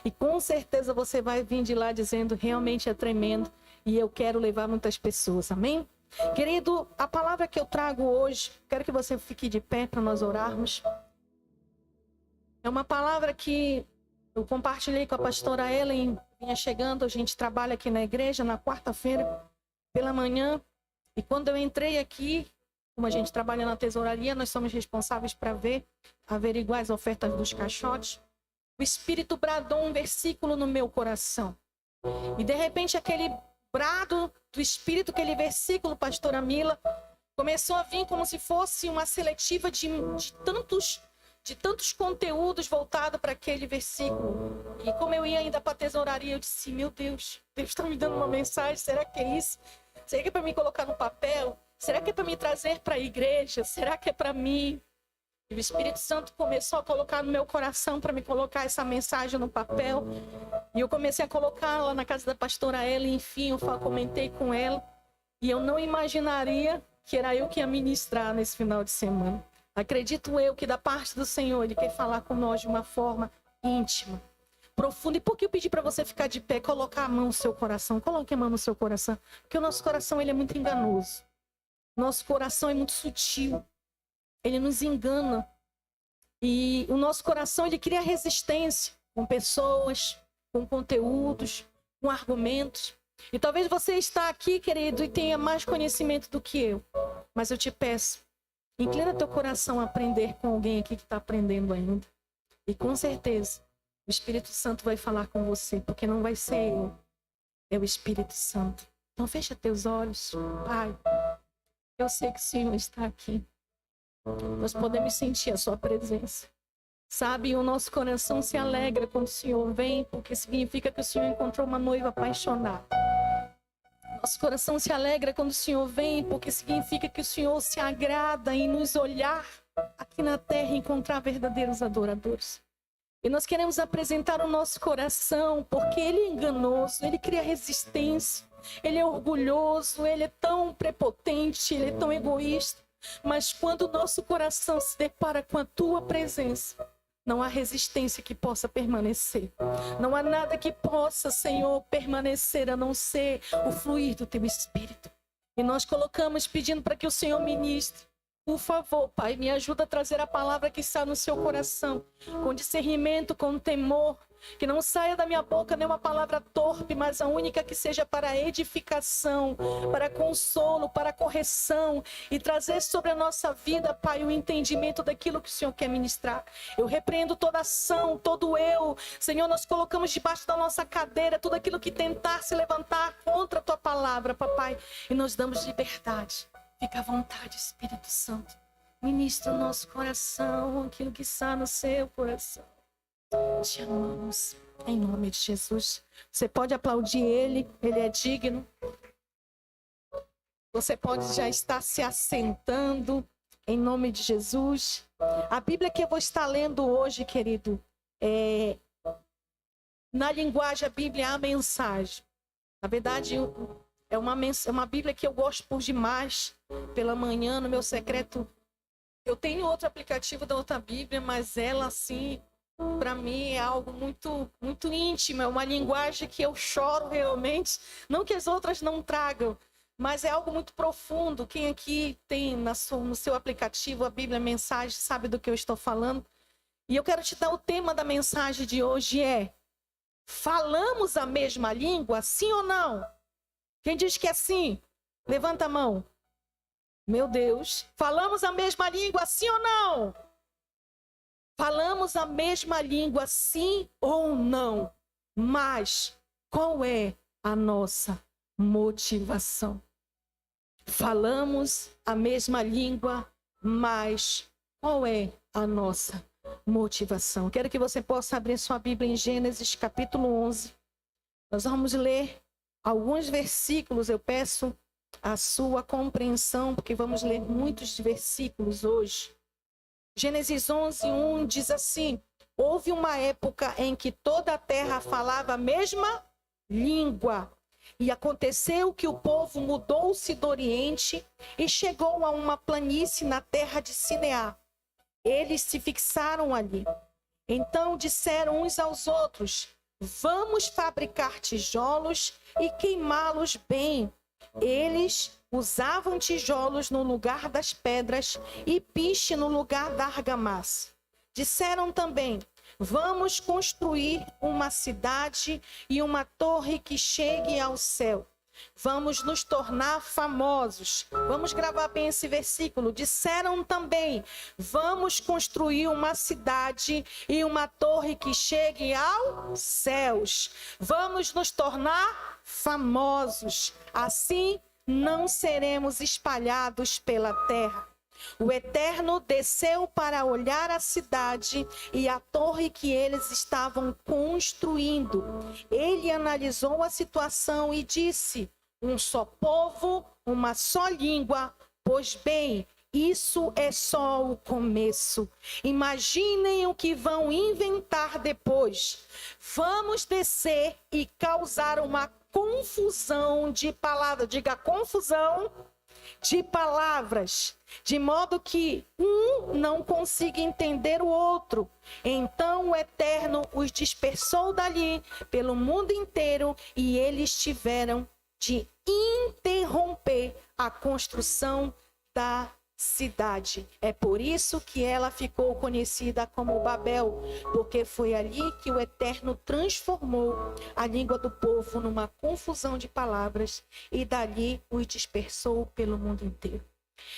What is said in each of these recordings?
E com certeza você vai vir de lá dizendo, realmente é tremendo e eu quero levar muitas pessoas, amém? Querido, a palavra que eu trago hoje, quero que você fique de pé para nós orarmos. É uma palavra que eu compartilhei com a pastora Ellen, vinha chegando, a gente trabalha aqui na igreja na quarta-feira pela manhã. E quando eu entrei aqui, como a gente trabalha na tesouraria, nós somos responsáveis para averiguar as ofertas dos caixotes. O Espírito bradou um versículo no meu coração. E de repente aquele brado do Espírito, aquele versículo, pastora Mila, começou a vir como se fosse uma seletiva de tantos conteúdos voltados para aquele versículo. E como eu ia ainda para a tesouraria, eu disse, meu Deus, Deus está me dando uma mensagem, será que é isso? Será que é para me colocar no papel? Será que é para me trazer para a igreja? Será que é para mim? E o Espírito Santo começou a colocar no meu coração para me colocar essa mensagem no papel. E eu comecei a colocar lá na casa da pastora Ellen, enfim, eu comentei com ela. E eu não imaginaria que era eu que ia ministrar nesse final de semana. Acredito eu que da parte do Senhor, Ele quer falar com nós de uma forma íntima, profunda. E por que eu pedi para você ficar de pé, colocar a mão no seu coração? Coloque a mão no seu coração. Porque o nosso coração ele é muito enganoso. Nosso coração é muito sutil. Ele nos engana. E o nosso coração, ele cria resistência com pessoas, com conteúdos, com argumentos. E talvez você está aqui, querido, e tenha mais conhecimento do que eu. Mas eu te peço, inclina teu coração a aprender com alguém aqui que está aprendendo ainda. E com certeza, o Espírito Santo vai falar com você, porque não vai ser eu, é o Espírito Santo. Então fecha teus olhos, Pai. Eu sei que o Senhor está aqui. Nós podemos sentir a sua presença. Sabe, o nosso coração se alegra quando o Senhor vem, porque significa que o Senhor encontrou uma noiva apaixonada. Nosso coração se alegra quando o Senhor vem, porque significa que o Senhor se agrada em nos olhar aqui na terra e encontrar verdadeiros adoradores. E nós queremos apresentar o nosso coração, porque ele é enganoso, ele cria resistência, ele é orgulhoso, ele é tão prepotente, ele é tão egoísta. Mas quando o nosso coração se depara com a tua presença, não há resistência que possa permanecer. Não há nada que possa, Senhor, permanecer a não ser o fluir do teu Espírito. E nós colocamos pedindo para que o Senhor ministre. Por favor, Pai, me ajuda a trazer a palavra que está no seu coração, com discernimento, com temor. Que não saia da minha boca nenhuma palavra torpe, mas a única que seja para edificação, para consolo, para correção e trazer sobre a nossa vida, Pai, o entendimento daquilo que o Senhor quer ministrar. Eu repreendo toda ação, todo eu. Senhor, nós colocamos debaixo da nossa cadeira tudo aquilo que tentar se levantar contra a Tua palavra, Papai, e nós damos liberdade. Fica à vontade, Espírito Santo. Ministra o nosso coração, aquilo que está no seu coração. Te amamos, em nome de Jesus. Você pode aplaudir Ele, Ele é digno. Você pode já estar se assentando, em nome de Jesus. A Bíblia que eu vou estar lendo hoje, querido, na linguagem, a Bíblia é a mensagem. Na verdade, é uma Bíblia que eu gosto por demais. Pela manhã, no meu secreto, eu tenho outro aplicativo da outra Bíblia, mas ela, assim, para mim é algo muito, muito íntimo. É uma linguagem que eu choro realmente. Não que as outras não tragam, mas é algo muito profundo. Quem aqui tem no seu aplicativo a Bíblia Mensagem sabe do que eu estou falando. E eu quero te dar o tema da mensagem de hoje falamos a mesma língua, sim ou não? Quem diz que é sim? Levanta a mão. Meu Deus. Falamos a mesma língua, sim ou não? Falamos a mesma língua, sim ou não? Mas qual é a nossa motivação? Falamos a mesma língua, mas qual é a nossa motivação? Quero que você possa abrir sua Bíblia em Gênesis capítulo 11. Nós vamos ler alguns versículos. Eu peço a sua compreensão, porque vamos ler muitos versículos hoje. Gênesis 11:1 diz assim: houve uma época em que toda a terra falava a mesma língua. E aconteceu que o povo mudou-se do Oriente e chegou a uma planície na terra de Sinear. Eles se fixaram ali. Então disseram uns aos outros: vamos fabricar tijolos e queimá-los bem. Eles usavam tijolos no lugar das pedras e piche no lugar da argamassa. Disseram também: vamos construir uma cidade e uma torre que chegue ao céu. Vamos nos tornar famosos. Vamos gravar bem esse versículo. Disseram também: vamos construir uma cidade e uma torre que chegue aos céus. Vamos nos tornar famosos. Assim não seremos espalhados pela terra. O Eterno desceu para olhar a cidade e a torre que eles estavam construindo. Ele analisou a situação e disse: um só povo, uma só língua. Pois bem, isso é só o começo. Imaginem o que vão inventar depois. Vamos descer e causar uma confusão de palavras. Diga: confusão de palavras, de modo que um não consiga entender o outro. Então o Eterno os dispersou dali pelo mundo inteiro e eles tiveram de interromper a construção da cidade. É por isso que ela ficou conhecida como Babel, porque foi ali que o Eterno transformou a língua do povo numa confusão de palavras e dali os dispersou pelo mundo inteiro.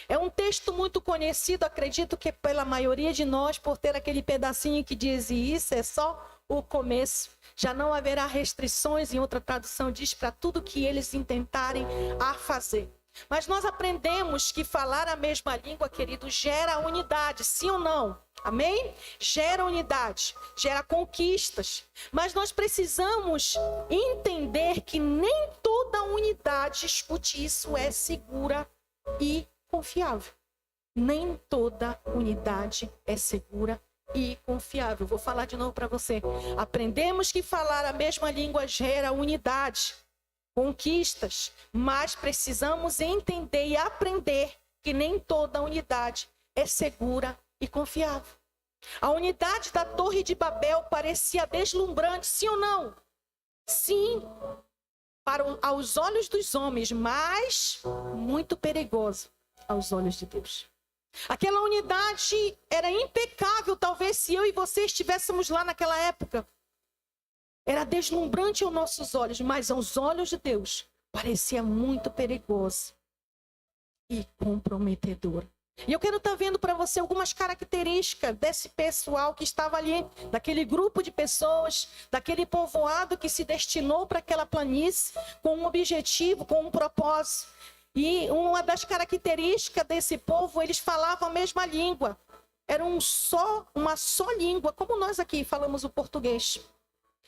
É um texto muito conhecido, acredito que pela maioria de nós, por ter aquele pedacinho que diz: e isso é só o começo. Já não haverá restrições, em outra tradução diz: para tudo que eles intentarem a fazer. Mas nós aprendemos que falar a mesma língua, querido, gera unidade, sim ou não? Amém? Gera unidade, gera conquistas. Mas nós precisamos entender que nem toda unidade, escute isso, é segura e confiável. Nem toda unidade é segura e confiável. Vou falar de novo para você. Aprendemos que falar a mesma língua gera unidade, conquistas, mas precisamos entender e aprender que nem toda unidade é segura e confiável. A unidade da Torre de Babel parecia deslumbrante, sim ou não? Sim, aos olhos dos homens, mas muito perigosa aos olhos de Deus. Aquela unidade era impecável, talvez se eu e você estivéssemos lá naquela época. Era deslumbrante aos nossos olhos, mas aos olhos de Deus parecia muito perigoso e comprometedor. E eu quero estar vendo para você algumas características desse pessoal que estava ali, daquele grupo de pessoas, daquele povoado que se destinou para aquela planície com um objetivo, com um propósito. E uma das características desse povo, eles falavam a mesma língua. Era uma só língua, como nós aqui falamos o português.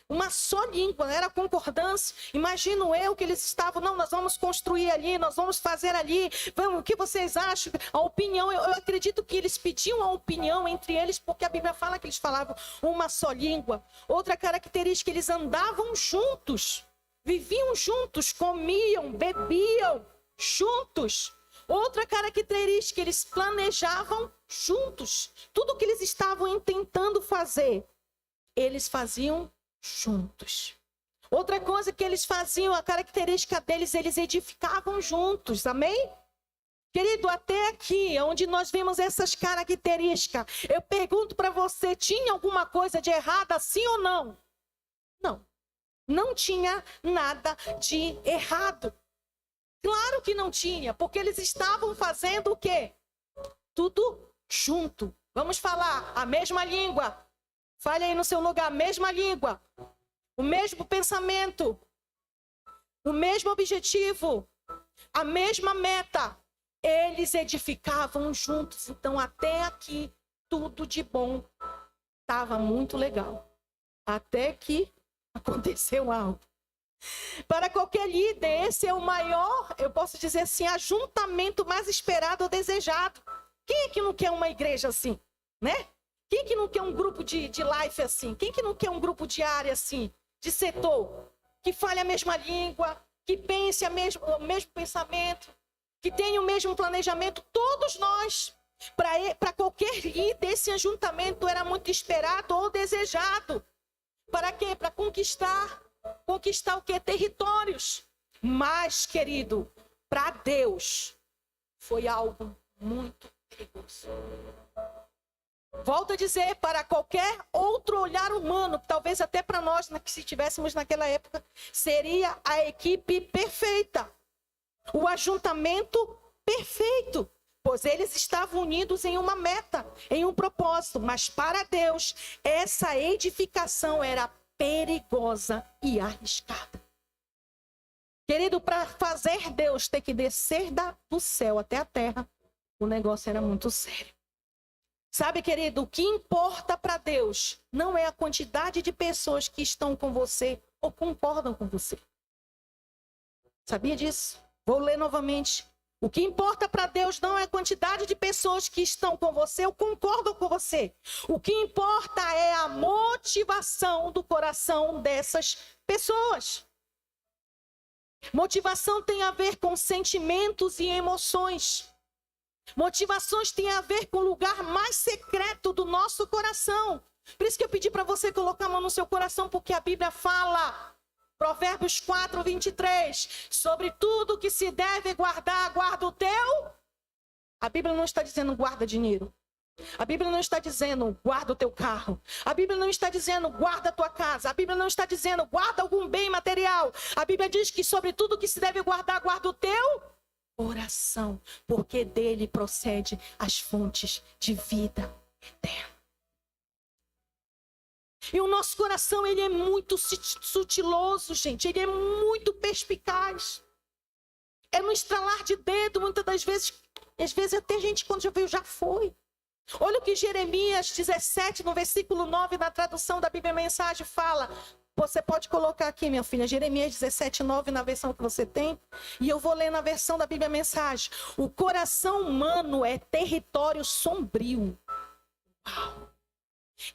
Uma só língua, era concordância. Imagino eu que eles estavam: não, nós vamos construir ali, nós vamos fazer ali, vamos, o que vocês acham? A opinião, eu acredito que eles pediam a opinião entre eles, porque a Bíblia fala que eles falavam uma só língua. Outra característica, eles andavam juntos, viviam juntos, comiam, bebiam juntos. Outra característica, eles planejavam juntos. Tudo que eles estavam tentando fazer, eles faziam juntos. Outra coisa que eles faziam, a característica deles, eles edificavam juntos, amém? Querido, até aqui, onde nós vemos essas características, eu pergunto para você, tinha alguma coisa de errada, sim ou não? Não, não tinha nada de errado. Claro que não tinha, porque eles estavam fazendo o quê? Tudo junto. Vamos falar a mesma língua. Fale aí no seu lugar, a mesma língua, o mesmo pensamento, o mesmo objetivo, a mesma meta. Eles edificavam juntos. Então, até aqui, tudo de bom. Estava muito legal. Até que aconteceu algo. Para qualquer líder, esse é o maior, eu posso dizer assim, ajuntamento mais esperado ou desejado. Quem é que não quer uma igreja assim, né? Quem que não quer um grupo de life assim? Quem que não quer um grupo de área assim? De setor? Que fale a mesma língua, que pense o mesmo pensamento, que tenha o mesmo planejamento. Todos nós. Para qualquer líder, esse ajuntamento era muito esperado ou desejado. Para quê? Para conquistar. Conquistar o quê? Territórios. Mas, querido, para Deus foi algo muito perigoso. Volto a dizer, para qualquer outro olhar humano, talvez até para nós, se estivéssemos naquela época, seria a equipe perfeita. O ajuntamento perfeito. Pois eles estavam unidos em uma meta, em um propósito. Mas para Deus, essa edificação era perigosa e arriscada. Querido, para fazer Deus ter que descer do céu até a terra, o negócio era muito sério. Sabe, querido, o que importa para Deus não é a quantidade de pessoas que estão com você ou concordam com você. Sabia disso? Vou ler novamente. O que importa para Deus não é a quantidade de pessoas que estão com você ou concordam com você. O que importa é a motivação do coração dessas pessoas. Motivação tem a ver com sentimentos e emoções. Motivações têm a ver com o lugar mais secreto do nosso coração. Por isso que eu pedi para você colocar a mão no seu coração, porque a Bíblia fala, Provérbios 4, 23, sobre tudo que se deve guardar, guarda o teu. A Bíblia não está dizendo guarda dinheiro. A Bíblia não está dizendo guarda o teu carro. A Bíblia não está dizendo guarda a tua casa. A Bíblia não está dizendo guarda algum bem material. A Bíblia diz que sobre tudo que se deve guardar, guarda o teu coração, porque dele procede as fontes de vida eterna. E o nosso coração, ele é muito sutiloso, gente. Ele é muito perspicaz. É no estralar de dedo, muitas das vezes. Às vezes até gente, quando já veio, já foi. Olha o que Jeremias 17, no versículo 9, na tradução da Bíblia Mensagem, fala. Você pode colocar aqui, minha filha, Jeremias 17, 9, na versão que você tem. E eu vou ler na versão da Bíblia Mensagem. O coração humano é território sombrio. Uau!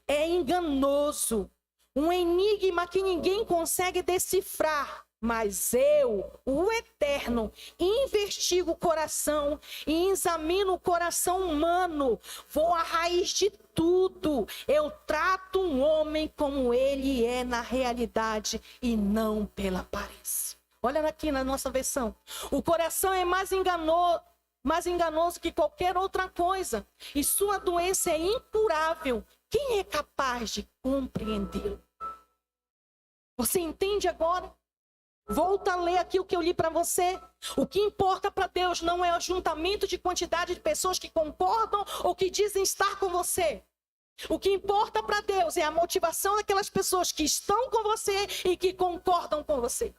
É enganoso. Um enigma que ninguém consegue decifrar. Mas eu, o Eterno, investigo o coração e examino o coração humano. Vou à raiz de tudo. Eu trato um homem como ele é na realidade e não pela aparência. Olha aqui na nossa versão. O coração é mais enganoso que qualquer outra coisa. E sua doença é incurável. Quem é capaz de compreendê-lo? Você entende agora? Volta a ler aqui o que eu li para você. O que importa para Deus não é o ajuntamento de quantidade de pessoas que concordam ou que dizem estar com você. O que importa para Deus é a motivação daquelas pessoas que estão com você e que concordam com você.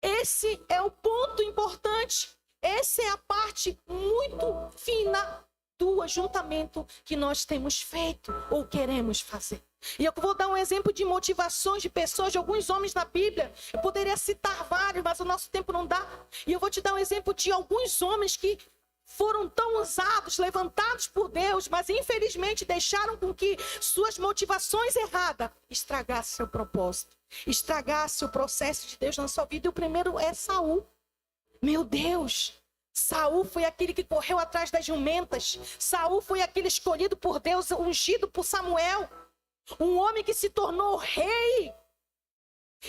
Esse é o ponto importante. Essa é a parte muito fina do ajuntamento que nós temos feito ou queremos fazer. E eu vou dar um exemplo de motivações de pessoas, de alguns homens na Bíblia. Eu poderia citar vários, mas o nosso tempo não dá. E eu vou te dar um exemplo de alguns homens que foram tão usados, levantados por Deus, mas infelizmente deixaram com que suas motivações erradas estragassem seu propósito, estragassem o processo de Deus na sua vida. E o primeiro é Saul. Meu Deus! Saul foi aquele que correu atrás das jumentas. Saul foi aquele escolhido por Deus, ungido por Samuel. Um homem que se tornou rei.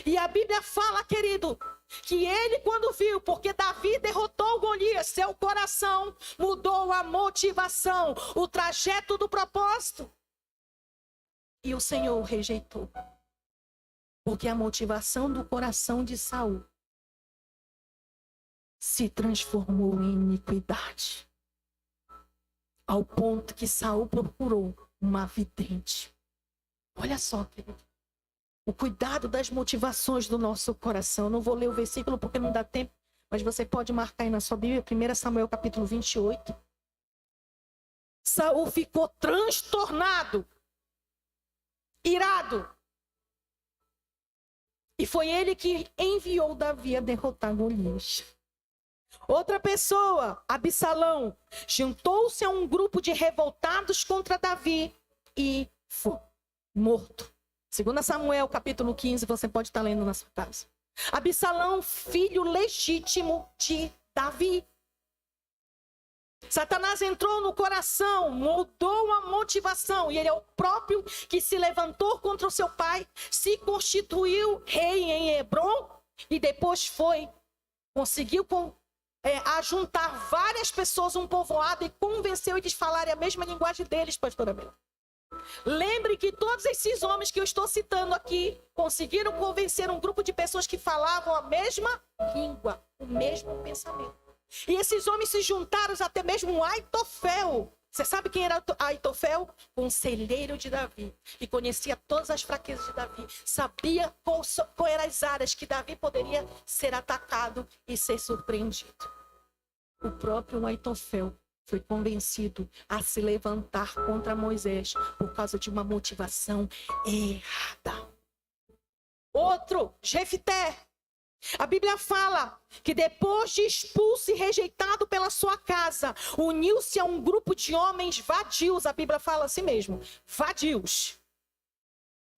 E a Bíblia fala, querido, que ele quando viu, porque Davi derrotou Golias, seu coração mudou a motivação, o trajeto do propósito. E o Senhor o rejeitou. Porque a motivação do coração de Saul se transformou em iniquidade. Ao ponto que Saul procurou uma vidente. Olha só, querido. O cuidado das motivações do nosso coração. Eu não vou ler o versículo porque não dá tempo, mas você pode marcar aí na sua Bíblia, 1 Samuel capítulo 28. Saul ficou transtornado, irado. E foi ele que enviou Davi a derrotar Golias. Outra pessoa, Absalão, juntou-se a um grupo de revoltados contra Davi e foi morto. 2 Samuel, capítulo 15, você pode estar lendo na sua casa. Absalão, filho legítimo de Davi. Satanás entrou no coração, mudou a motivação, e ele é o próprio que se levantou contra o seu pai, se constituiu rei em Hebrom, e depois conseguiu ajuntar várias pessoas, um povoado, e convenceu eles a falarem a mesma linguagem deles, pastora Bela. Lembre que todos esses homens que eu estou citando aqui conseguiram convencer um grupo de pessoas que falavam a mesma língua, o mesmo pensamento. E esses homens se juntaram até mesmo Aitofel. Você sabe quem era Aitofel? Conselheiro de Davi. E conhecia todas as fraquezas de Davi. Sabia quais eram as áreas que Davi poderia ser atacado e ser surpreendido. O próprio Aitofel foi convencido a se levantar contra Moisés por causa de uma motivação errada. Outro, Jefté. A Bíblia fala que depois de expulso e rejeitado pela sua casa, uniu-se a um grupo de homens vadios. A Bíblia fala assim mesmo, vadios,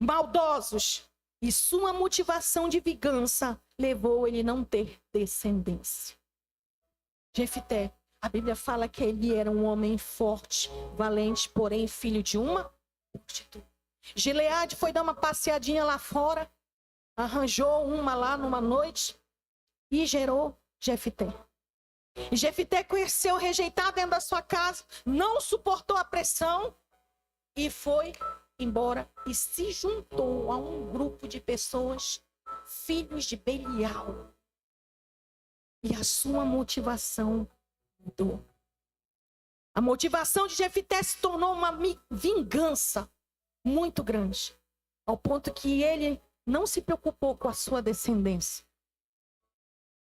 maldosos. E sua motivação de vingança levou ele a não ter descendência. Jefté, a Bíblia fala que ele era um homem forte, valente, porém filho de uma prostituta. Gileade foi dar uma passeadinha lá fora, arranjou uma lá numa noite e gerou Jefté. E Jefté cresceu rejeitado dentro da sua casa, não suportou a pressão e foi embora e se juntou a um grupo de pessoas, filhos de Belial. E a sua motivação mudou. A motivação de Jefté se tornou uma vingança muito grande, ao ponto que ele não se preocupou com a sua descendência.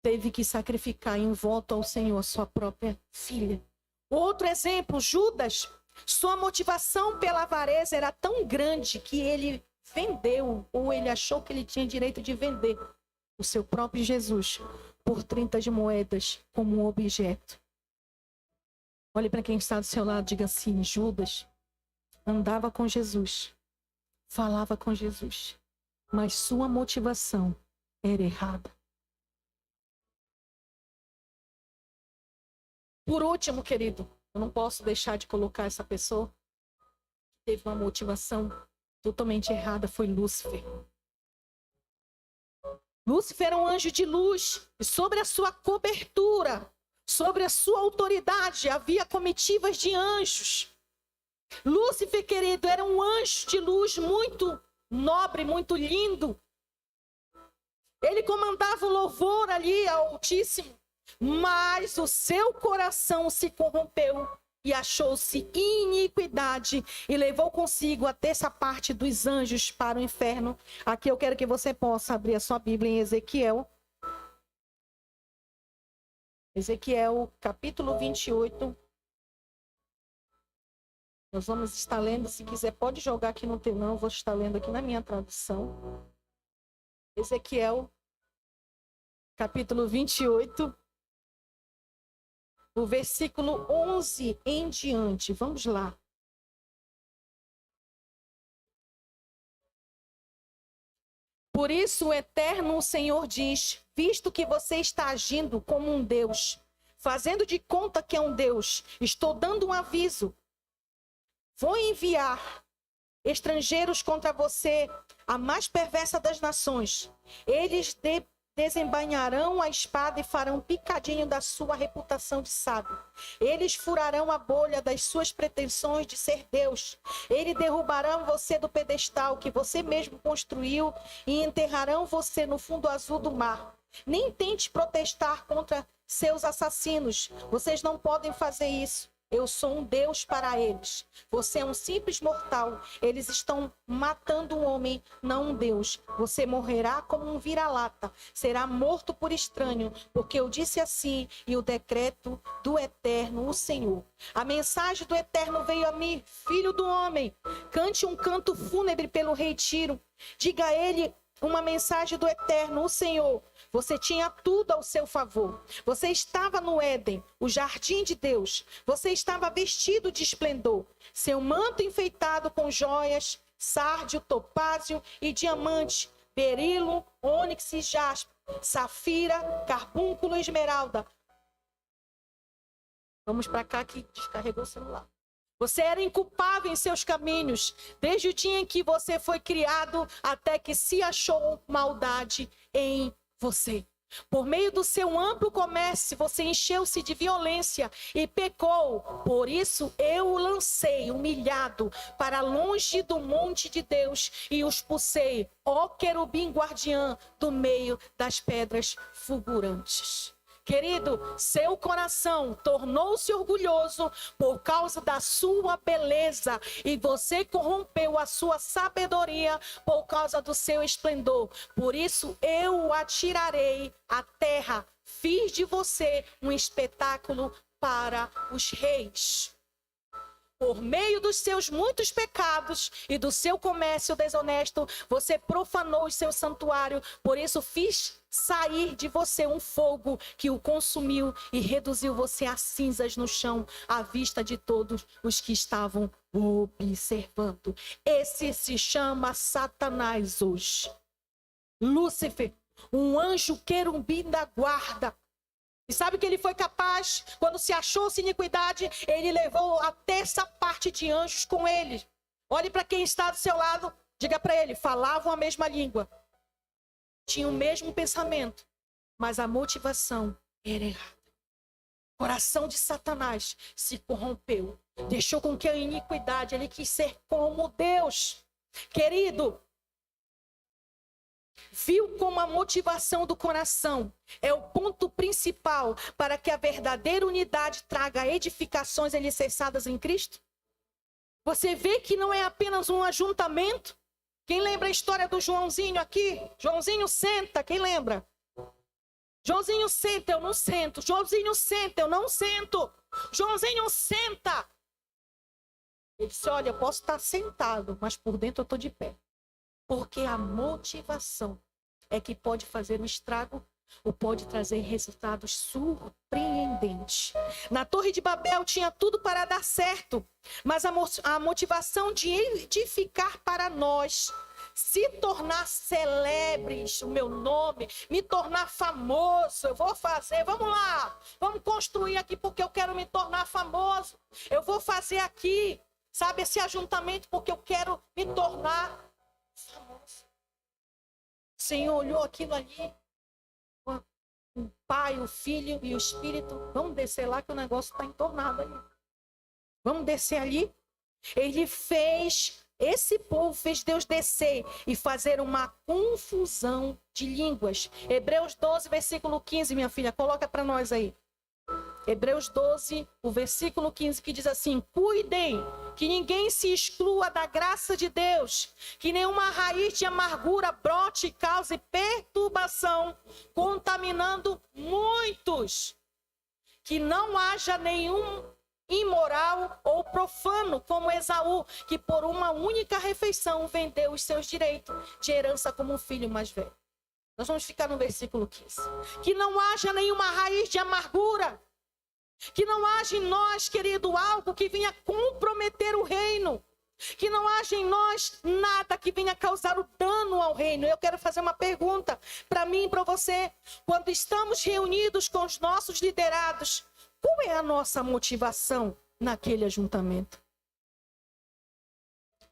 Teve que sacrificar em voto ao Senhor a sua própria filha. Outro exemplo, Judas. Sua motivação pela avareza era tão grande que ele vendeu, ou ele achou que ele tinha direito de vender o seu próprio Jesus por 30 de moedas como um objeto. Olhe para quem está do seu lado, diga assim: Judas andava com Jesus, falava com Jesus, mas sua motivação era errada. Por último, querido, eu não posso deixar de colocar essa pessoa que teve uma motivação totalmente errada, foi Lúcifer. Lúcifer era um anjo de luz, e sobre a sua cobertura, sobre a sua autoridade, havia comitivas de anjos. Lúcifer, querido, era um anjo de luz muito nobre, muito lindo. Ele comandava o louvor ali ao Altíssimo, mas o seu coração se corrompeu e achou-se iniquidade e levou consigo a terça parte dos anjos para o inferno. Aqui eu quero que você possa abrir a sua Bíblia em Ezequiel. Ezequiel, capítulo 28. Nós vamos estar lendo, se quiser pode jogar aqui no telão, eu vou estar lendo aqui na minha tradução. Ezequiel, capítulo 28. O versículo 11 em diante. Vamos lá. Por isso o Eterno, o Senhor, diz: visto que você está agindo como um Deus, fazendo de conta que é um Deus, estou dando um aviso. Vou enviar estrangeiros contra você, a mais perversa das nações. Eles desembainharão a espada e farão picadinho da sua reputação de sábio. Eles furarão a bolha das suas pretensões de ser Deus. Eles derrubarão você do pedestal que você mesmo construiu e enterrarão você no fundo azul do mar. Nem tente protestar contra seus assassinos. Vocês não podem fazer isso. Eu sou um Deus para eles. Você é um simples mortal. Eles estão matando um homem, não um Deus. Você morrerá como um vira-lata. Será morto por estranho, porque eu disse assim, e o decreto do Eterno, o Senhor. A mensagem do Eterno veio a mim: filho do homem, cante um canto fúnebre pelo rei Tiro. Diga a ele uma mensagem do Eterno, o Senhor. Você tinha tudo ao seu favor. Você estava no Éden, o jardim de Deus. Você estava vestido de esplendor. Seu manto enfeitado com joias, sárdio, topázio e diamante, berilo, ônix e jaspe, safira, carbúnculo e esmeralda. Vamos para cá que descarregou o celular. Você era inculpável em seus caminhos, desde o dia em que você foi criado até que se achou maldade em você. Por meio do seu amplo comércio, você encheu-se de violência e pecou. Por isso eu o lancei, humilhado, para longe do monte de Deus e o expulsei, ó querubim guardiã, do meio das pedras fulgurantes. Querido, seu coração tornou-se orgulhoso por causa da sua beleza e você corrompeu a sua sabedoria por causa do seu esplendor. Por isso eu o atirarei à terra, fiz de você um espetáculo para os reis. Por meio dos seus muitos pecados e do seu comércio desonesto, você profanou o seu santuário. Por isso fiz sair de você um fogo que o consumiu e reduziu você a cinzas no chão, à vista de todos os que estavam observando. Esse se chama Satanás hoje. Lúcifer, um anjo querubim da guarda. E sabe que ele foi capaz, quando se achou-se iniquidade, ele levou a terça parte de anjos com ele. Olhe para quem está do seu lado, diga para ele, falavam a mesma língua, tinham o mesmo pensamento, mas a motivação era errada. O coração de Satanás se corrompeu, deixou com que a iniquidade, ele quis ser como Deus. Querido, viu como a motivação do coração é o ponto principal para que a verdadeira unidade traga edificações alicerçadas em Cristo? Você vê que não é apenas um ajuntamento? Quem lembra a história do Joãozinho aqui? Joãozinho senta, quem lembra? Joãozinho senta, eu não sento. Joãozinho senta, eu não sento. Joãozinho senta. Ele disse, olha, eu posso estar sentado, mas por dentro eu estou de pé. Porque a motivação é que pode fazer um estrago ou pode trazer resultados surpreendentes. Na Torre de Babel tinha tudo para dar certo, mas a motivação de edificar para nós, se tornar celebres, o meu nome, me tornar famoso, eu vou fazer, vamos lá, vamos construir aqui porque eu quero me tornar famoso, eu vou fazer aqui, sabe, esse ajuntamento porque eu quero me tornar famoso. O Senhor olhou aquilo ali, o Pai, o Filho e o Espírito, vamos descer lá que o negócio está entornado ali. Vamos descer ali. Ele fez, esse povo fez Deus descer e fazer uma confusão de línguas. Hebreus 12, versículo 15, minha filha, coloca para nós aí. Hebreus 12, o versículo 15, que diz assim, cuidem que ninguém se exclua da graça de Deus, que nenhuma raiz de amargura brote e cause perturbação, contaminando muitos, que não haja nenhum imoral ou profano, como Esaú, que por uma única refeição vendeu os seus direitos de herança como um filho mais velho. Nós vamos ficar no versículo 15. Que não haja nenhuma raiz de amargura, que não haja em nós, querido, algo que venha comprometer o reino. Que não haja em nós nada que venha causar o dano ao reino. Eu quero fazer uma pergunta para mim e para você. Quando estamos reunidos com os nossos liderados, qual é a nossa motivação naquele ajuntamento?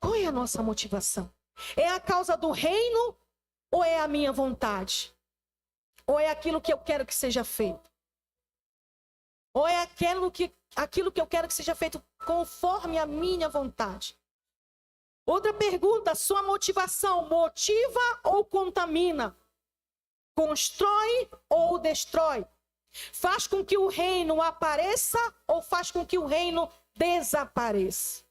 Qual é a nossa motivação? É a causa do reino ou é a minha vontade? Ou é aquilo que eu quero que seja feito? Ou é aquilo que eu quero que seja feito conforme a minha vontade? Outra pergunta, sua motivação motiva ou contamina? Constrói ou destrói? Faz com que o reino apareça ou faz com que o reino desapareça?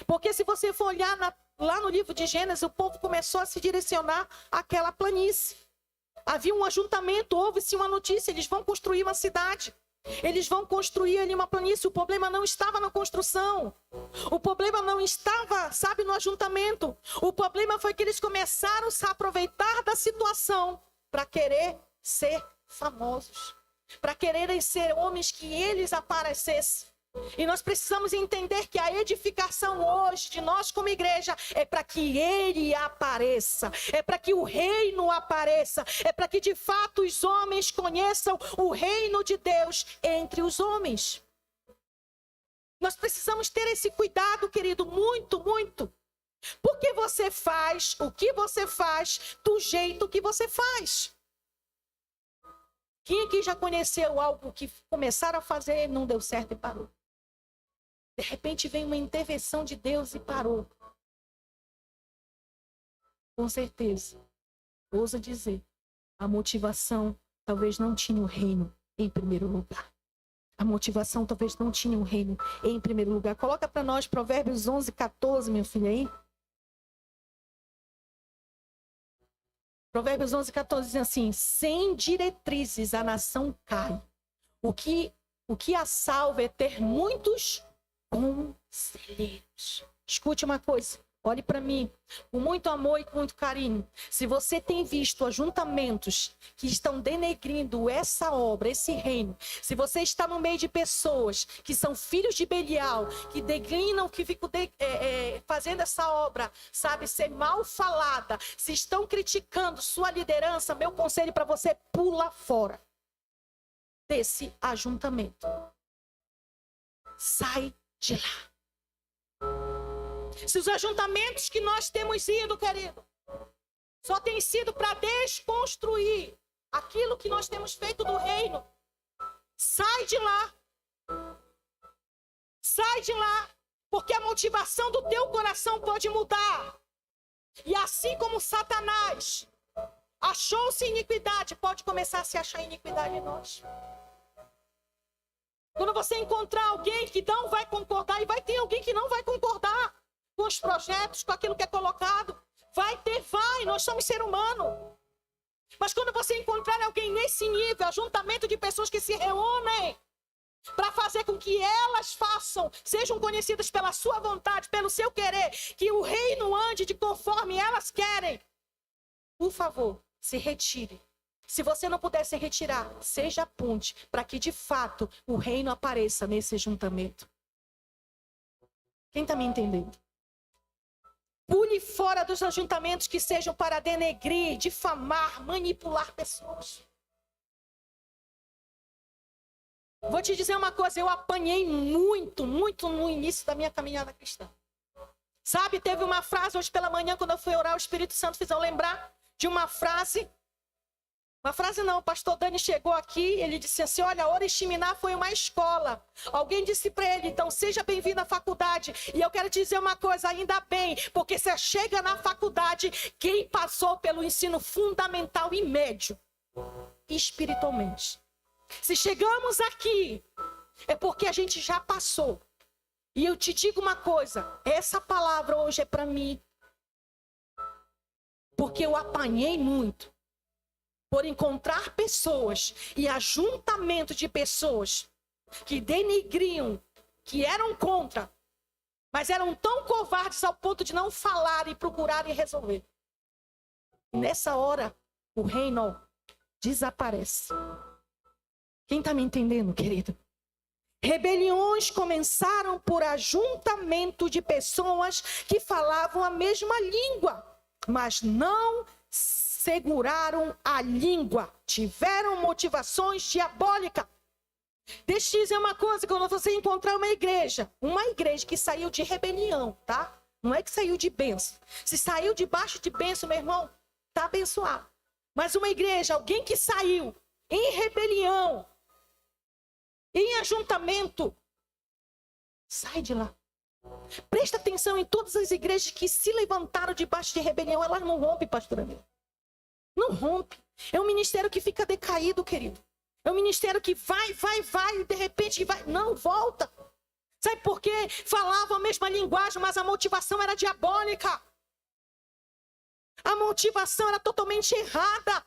Porque se você for olhar lá no livro de Gênesis, o povo começou a se direcionar àquela planície. Havia um ajuntamento, houve-se uma notícia, eles vão construir uma cidade. Eles vão construir ali uma planície. O problema não estava na construção. O problema não estava, sabe, no ajuntamento. O problema foi que eles começaram a se aproveitar da situação para querer ser famosos, para quererem ser homens que eles aparecessem. E nós precisamos entender que a edificação hoje de nós como igreja é para que ele apareça, é para que o reino apareça, é para que de fato os homens conheçam o reino de Deus entre os homens. Nós precisamos ter esse cuidado, querido, muito, muito. Porque você faz o que você faz do jeito que você faz. Quem aqui já conheceu algo que começaram a fazer, não deu certo e parou? De repente vem uma intervenção de Deus e parou. Com certeza, ouso dizer, a motivação talvez não tinha o reino em primeiro lugar. A motivação talvez não tinha o reino em primeiro lugar. Coloca para nós Provérbios 11:14, meu filho, aí. Provérbios 11:14 diz assim: sem diretrizes a nação cai. O que a salva é ter muitos conselheiros. Escute uma coisa, olhe para mim, com muito amor e com muito carinho. Se você tem visto ajuntamentos que estão denegrindo essa obra, esse reino, se você está no meio de pessoas que são filhos de Belial, que declinam, que ficam fazendo essa obra, sabe, ser mal falada, se estão criticando sua liderança, meu conselho para você, pula fora desse ajuntamento. Sai de lá. Se os ajuntamentos que nós temos ido, querido, só tem sido para desconstruir aquilo que nós temos feito do reino, sai de lá. Sai de lá, porque a motivação do teu coração pode mudar. E assim como Satanás achou-se iniquidade, pode começar a se achar iniquidade em nós. Quando você encontrar alguém que não vai concordar, e vai ter alguém que não vai concordar com os projetos, com aquilo que é colocado, vai, nós somos ser humano. Mas quando você encontrar alguém nesse nível, ajuntamento de pessoas que se reúnem para fazer com que elas sejam conhecidas pela sua vontade, pelo seu querer, que o reino ande de conforme elas querem, por favor, se retire. Se você não puder se retirar, seja a ponte para que de fato o reino apareça nesse ajuntamento. Quem está me entendendo? Pule fora dos ajuntamentos que sejam para denegrir, difamar, manipular pessoas. Vou te dizer uma coisa, eu apanhei muito, muito no início da minha caminhada cristã. Sabe, teve uma frase hoje pela manhã, quando eu fui orar, o Espírito Santo fez eu lembrar de uma frase. Uma frase não, o pastor Dani chegou aqui, ele disse assim, olha, Oriximiná foi uma escola. Alguém disse para ele, então seja bem-vindo à faculdade. E eu quero te dizer uma coisa, ainda bem, porque você chega na faculdade, quem passou pelo ensino fundamental e médio, espiritualmente. Se chegamos aqui, é porque a gente já passou. E eu te digo uma coisa, essa palavra hoje é para mim. Porque eu apanhei muito por encontrar pessoas e ajuntamento de pessoas que denigriam, que eram contra, mas eram tão covardes ao ponto de não falar e procurar e resolver. E nessa hora, o reino desaparece. Quem está me entendendo, querido? Rebeliões começaram por ajuntamento de pessoas que falavam a mesma língua, mas não seguraram a língua, tiveram motivações diabólicas. Deixa eu dizer uma coisa, quando você encontrar uma igreja que saiu de rebelião, tá? Não é que saiu de bênção. Se saiu debaixo de bênção, meu irmão, tá abençoado. Mas uma igreja, alguém que saiu em rebelião, em ajuntamento, sai de lá. Presta atenção em todas as igrejas que se levantaram debaixo de rebelião, elas não rompem, pastor amigo. Não rompe. É um ministério que fica decaído, querido. É um ministério que vai, e de repente vai. Não, volta. Sabe por quê? Falavam a mesma linguagem, mas a motivação era diabólica. A motivação era totalmente errada.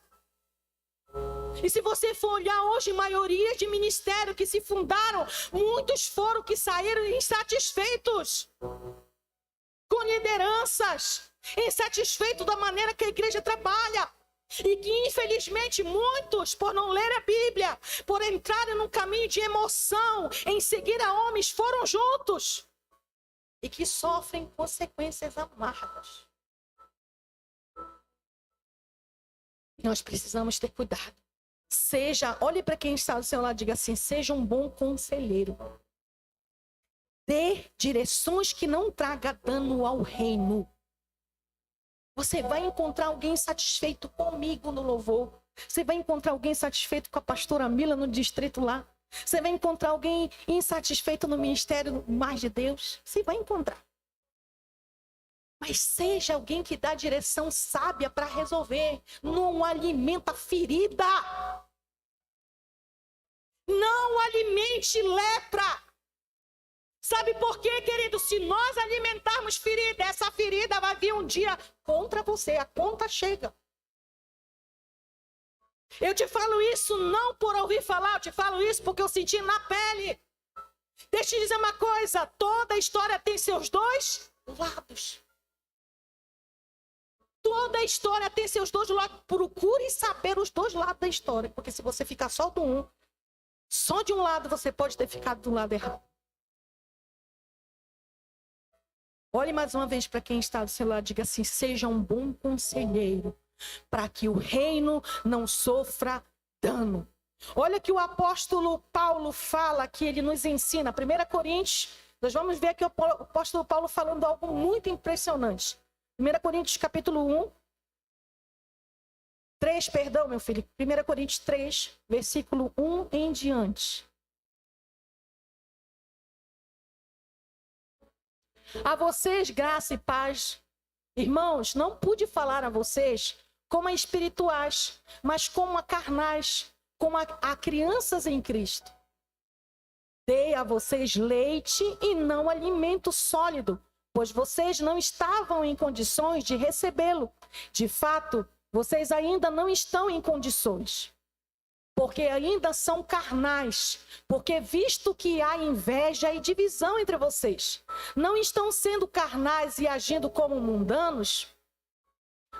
E se você for olhar hoje, maioria de ministérios que se fundaram, muitos foram que saíram insatisfeitos com lideranças, insatisfeitos da maneira que a igreja trabalha. E que infelizmente muitos, por não ler a Bíblia, por entrarem num caminho de emoção, em seguir a homens, foram juntos. E que sofrem consequências amargas. Nós precisamos ter cuidado. Olhe para quem está do seu lado e diga assim, seja um bom conselheiro. dê direções que não tragam dano ao reino. Você vai encontrar alguém satisfeito comigo no louvor. Você vai encontrar alguém satisfeito com a pastora Mila no distrito lá. Você vai encontrar alguém insatisfeito no ministério mais de Deus. Você vai encontrar. Mas seja alguém que dá direção sábia para resolver. Não alimenta a ferida. Não alimente lepra. Sabe por quê, querido? Se nós alimentarmos ferida, essa ferida vai vir um dia contra você. A conta chega. Eu te falo isso não por ouvir falar, eu te falo isso porque eu senti na pele. Deixa eu te dizer uma coisa, toda história tem seus dois lados. Toda história tem seus dois lados. Procure saber os dois lados da história, porque se você ficar só do um, só de um lado, você pode ter ficado do lado errado. Olhe mais uma vez para quem está do seu lado, diga assim, seja um bom conselheiro, para que o reino não sofra dano. Olha que o apóstolo Paulo fala, que ele nos ensina. 1 Coríntios, nós vamos ver aqui o apóstolo Paulo falando algo muito impressionante. 1 Coríntios capítulo 1, 3, perdão, meu filho. 1 Coríntios 3, versículo 1 em diante. A vocês, graça e paz. Irmãos, não pude falar a vocês como a espirituais, mas como a carnais, como a crianças em Cristo. Dei a vocês leite e não alimento sólido, pois vocês não estavam em condições de recebê-lo. De fato, vocês ainda não estão em condições, porque ainda são carnais, porque visto que há inveja e divisão entre vocês, não estão sendo carnais e agindo como mundanos?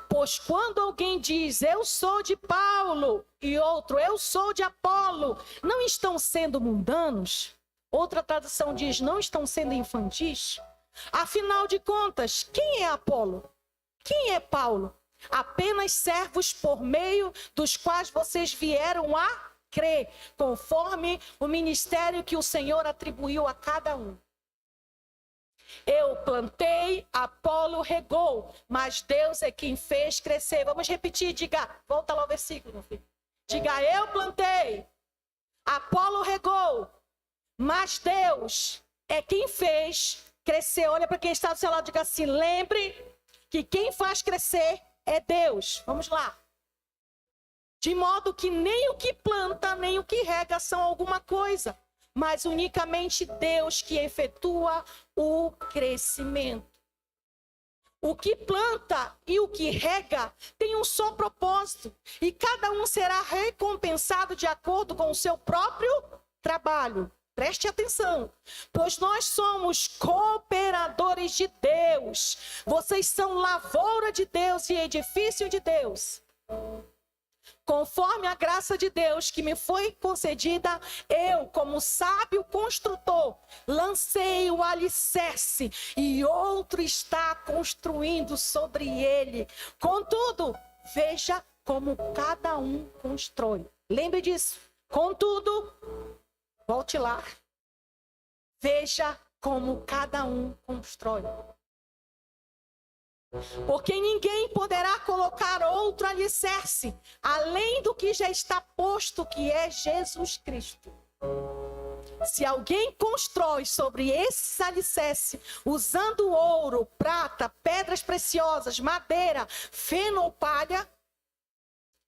Pois quando alguém diz, eu sou de Paulo, e outro, eu sou de Apolo, não estão sendo mundanos? Outra tradução diz, não estão sendo infantis? Afinal de contas, quem é Apolo? Quem é Paulo? Apenas servos por meio dos quais vocês vieram a crer, conforme o ministério que o Senhor atribuiu a cada um. Eu plantei, Apolo regou, mas Deus é quem fez crescer. Vamos repetir, diga, volta lá o versículo, meu filho. Diga, eu plantei, Apolo regou, mas Deus é quem fez crescer. Olha para quem está do seu lado, diga assim, lembre que quem faz crescer é Deus. Vamos lá. De modo que nem o que planta, nem o que rega são alguma coisa, mas unicamente Deus que efetua o crescimento. O que planta e o que rega tem um só propósito, e cada um será recompensado de acordo com o seu próprio trabalho. Preste atenção, pois nós somos cooperadores de Deus. Vocês são lavoura de Deus e edifício de Deus. Conforme a graça de Deus que me foi concedida, eu, como sábio construtor, lancei o alicerce e outro está construindo sobre ele. Contudo, veja como cada um constrói. Lembre disso. Contudo, volte lá. Veja como cada um constrói. Porque ninguém poderá colocar outro alicerce, além do que já está posto, que é Jesus Cristo. Se alguém constrói sobre esse alicerce, usando ouro, prata, pedras preciosas, madeira, feno ou palha,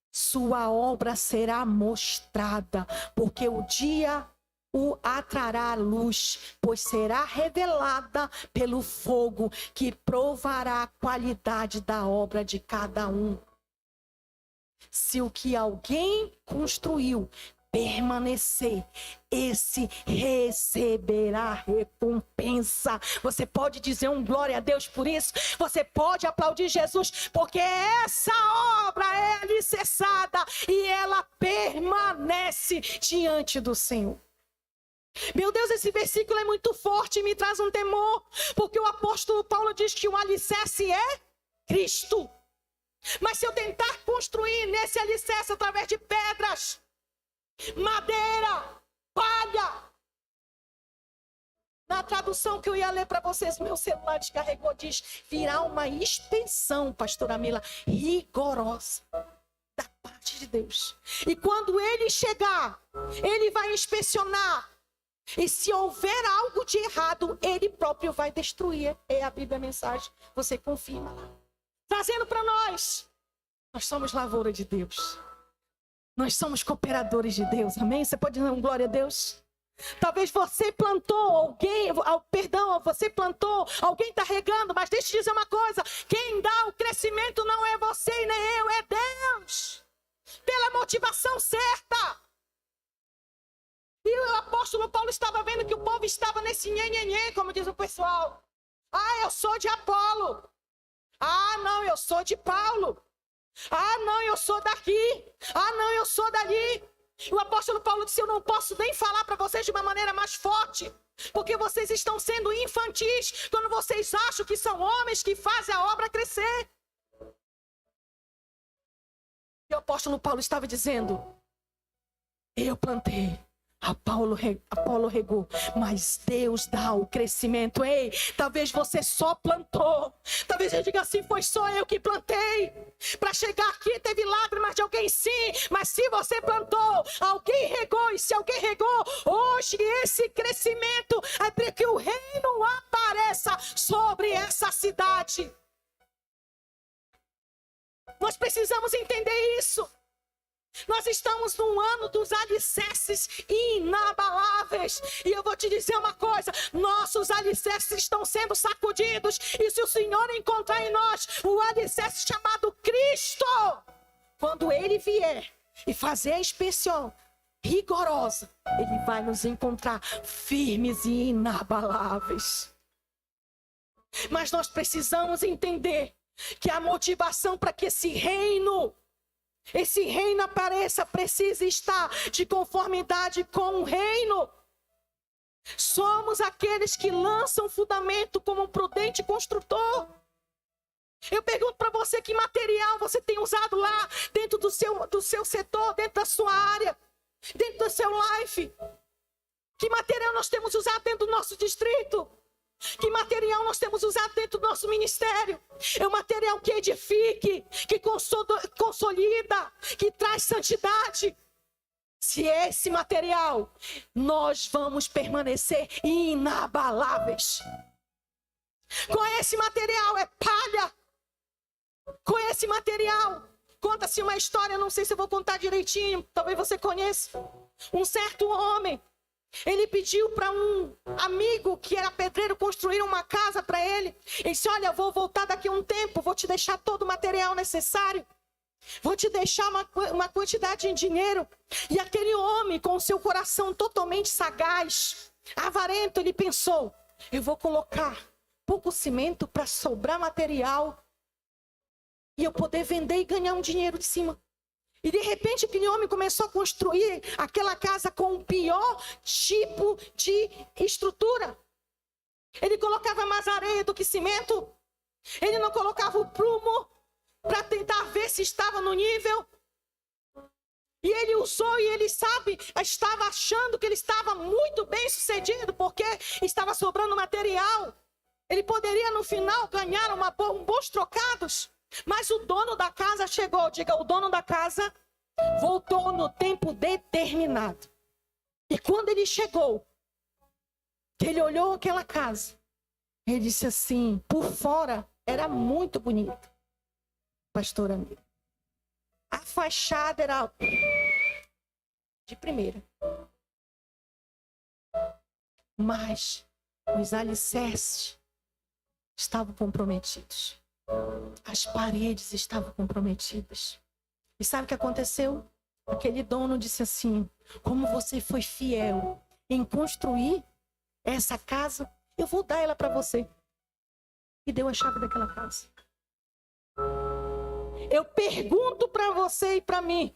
sua obra será mostrada, porque o dia o atrará à luz, pois será revelada pelo fogo que provará a qualidade da obra de cada um. Se o que alguém construiu permanecer, esse receberá recompensa. Você pode dizer um glória a Deus por isso? Você pode aplaudir Jesus, porque essa obra é alicerçada e ela permanece diante do Senhor. Meu Deus, esse versículo é muito forte e me traz um temor, porque o apóstolo Paulo diz que o alicerce é Cristo. Mas se eu tentar construir nesse alicerce através de pedras, madeira, palha, Na tradução que eu ia ler para vocês, meu celular descarregou, diz: virá uma inspeção, pastora Mila, rigorosa da parte de Deus. E quando ele chegar, ele vai inspecionar. E se houver algo de errado, ele próprio vai destruir. É a Bíblia, a mensagem. Você confirma lá. Trazendo para nós. Nós somos lavoura de Deus. Nós somos cooperadores de Deus. Amém? Você pode dizer um glória a Deus? Talvez você plantou alguém, você plantou, alguém está regando, mas deixa eu dizer uma coisa: quem dá o crescimento não é você e nem eu, é Deus. Pela motivação certa. E o apóstolo Paulo estava vendo que o povo estava nesse nhenhenhê, como diz o pessoal. Ah, eu sou de Apolo. Ah, não, eu sou de Paulo. Ah, não, eu sou daqui. Ah, não, eu sou dali. O apóstolo Paulo disse: eu não posso nem falar para vocês de uma maneira mais forte, porque vocês estão sendo infantis quando vocês acham que são homens que fazem a obra crescer. E o apóstolo Paulo estava dizendo: eu plantei, Apolo regou, mas Deus dá o crescimento. Ei, talvez você só plantou. Talvez eu diga assim: foi só eu que plantei. Para chegar aqui teve lágrimas de alguém, sim. Mas se você plantou, alguém regou. E se alguém regou, hoje esse crescimento é para que o reino apareça sobre essa cidade. Nós precisamos entender isso. Nós estamos num ano dos alicerces inabaláveis. E eu vou te dizer uma coisa: nossos alicerces estão sendo sacudidos. E se o Senhor encontrar em nós o alicerce chamado Cristo, quando Ele vier e fazer a inspeção rigorosa, Ele vai nos encontrar firmes e inabaláveis. Mas nós precisamos entender que a motivação para que esse reino apareça, precisa estar de conformidade com o reino. Somos aqueles que lançam fundamento como um prudente construtor. Eu pergunto para você: que material você tem usado lá dentro do seu setor, dentro da sua área, dentro do seu life? Que material nós temos usado dentro do nosso distrito? Que material nós temos usado dentro do nosso ministério? É um material que edifique, que consolida, que traz santidade. Se é esse material, nós vamos permanecer inabaláveis. Com esse material é palha. Com esse material, conta-se uma história, não sei se eu vou contar direitinho, talvez você conheça. Um certo homem, ele pediu para um amigo que era pedreiro construir uma casa para ele. Ele disse: olha, eu vou voltar daqui a um tempo, vou te deixar todo o material necessário, vou te deixar uma quantidade de dinheiro. E aquele homem, com o seu coração totalmente sagaz, avarento, ele pensou: eu vou colocar pouco cimento para sobrar material e eu poder vender e ganhar um dinheiro de cima. E de repente aquele homem começou a construir aquela casa com o pior tipo de estrutura. Ele colocava mais areia do que cimento. Ele não colocava o prumo para tentar ver se estava no nível. E ele usou, e ele estava achando que ele estava muito bem sucedido, porque estava sobrando material. Ele poderia no final ganhar bons trocados. Mas o dono da casa chegou. Diga: o dono da casa voltou no tempo determinado. E quando ele chegou, ele olhou aquela casa, ele disse assim: por fora era muito bonito, pastora amiga. A fachada era de primeira, mas os alicerces estavam comprometidos. As paredes estavam comprometidas. E sabe o que aconteceu? Aquele dono disse assim: como você foi fiel em construir essa casa, eu vou dar ela para você. E deu a chave daquela casa. Eu pergunto para você e para mim: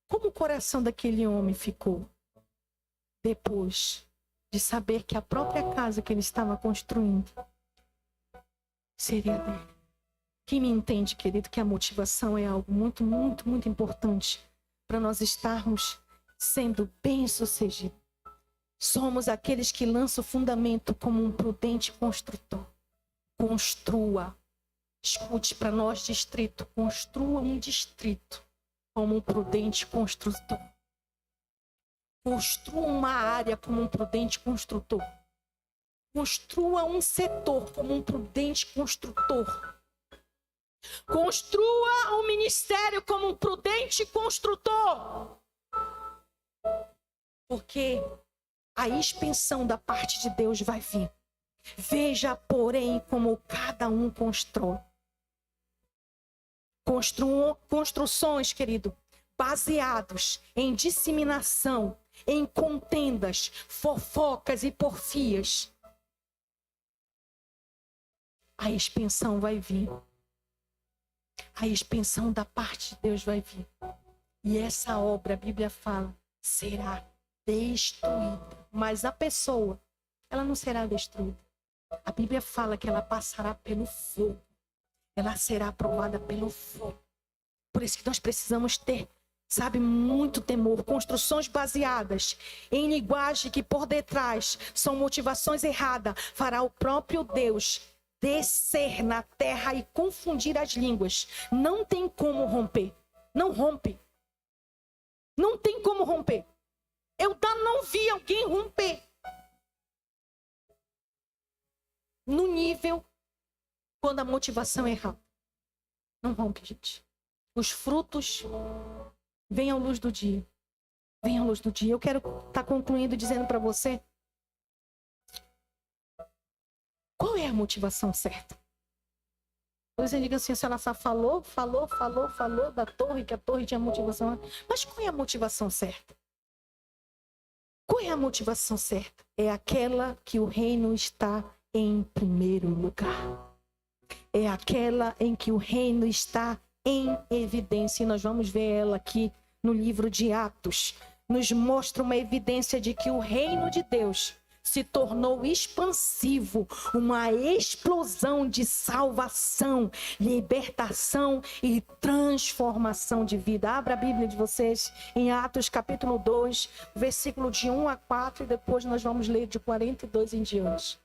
como o coração daquele homem ficou depois de saber que a própria casa que ele estava construindo seria dele? Quem me entende, querido, que a motivação é algo muito, muito, muito importante para nós estarmos sendo bem-sucedidos. Somos aqueles que lançam o fundamento como um prudente construtor. Construa. Escute para nós, distrito. Construa um distrito como um prudente construtor. Construa uma área como um prudente construtor. Construa um setor como um prudente construtor. Construa um ministério como um prudente construtor. Porque a expansão da parte de Deus vai vir. Veja, porém, como cada um constrói. Construções, querido, baseados em disseminação, em contendas, fofocas e porfias. A expansão vai vir. A expansão da parte de Deus vai vir. E essa obra, a Bíblia fala, será destruída. Mas a pessoa, ela não será destruída. A Bíblia fala que ela passará pelo fogo. Ela será aprovada pelo fogo. Por isso que nós precisamos ter, sabe, muito temor. Construções baseadas em linguagem que por detrás são motivações erradas. Fará o próprio Deus descer na terra e confundir as línguas. Não tem como romper. Não rompe. Não tem como romper. Eu não vi alguém romper. No nível quando a motivação é errada. Não rompe, gente. Os frutos vêm à luz do dia. Vêm à luz do dia. Eu quero estar concluindo dizendo para você qual é a motivação certa. Você diga assim, a senhora só falou da torre, que a torre tinha motivação. Mas qual é a motivação certa? Qual é a motivação certa? É aquela que o reino está em primeiro lugar. É aquela em que o reino está em evidência. E nós vamos ver ela aqui no livro de Atos. Nos mostra uma evidência de que o reino de Deus se tornou expansivo, uma explosão de salvação, libertação e transformação de vida. Abra a Bíblia de vocês em Atos capítulo 2, versículo de 1 a 4, e depois nós vamos ler de 42 em diante.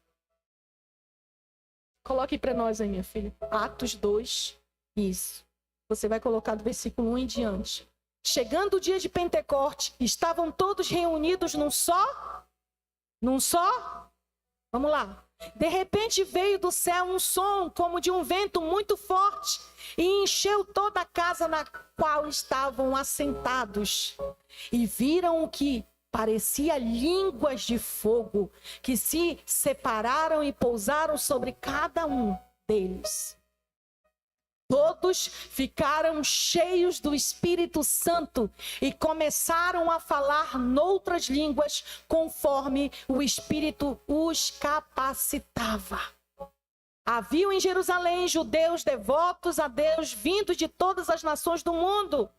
Coloque para nós aí, minha filha. Atos 2, isso. Você vai colocar do versículo 1 em diante. Chegando o dia de Pentecoste, estavam todos reunidos num só? Vamos lá. De repente veio do céu um som como de um vento muito forte e encheu toda a casa na qual estavam assentados. E viram o que parecia línguas de fogo que se separaram e pousaram sobre cada um deles. Todos ficaram cheios do Espírito Santo e começaram a falar noutras línguas conforme o Espírito os capacitava. Haviam em Jerusalém judeus devotos a Deus vindos de todas as nações do mundo.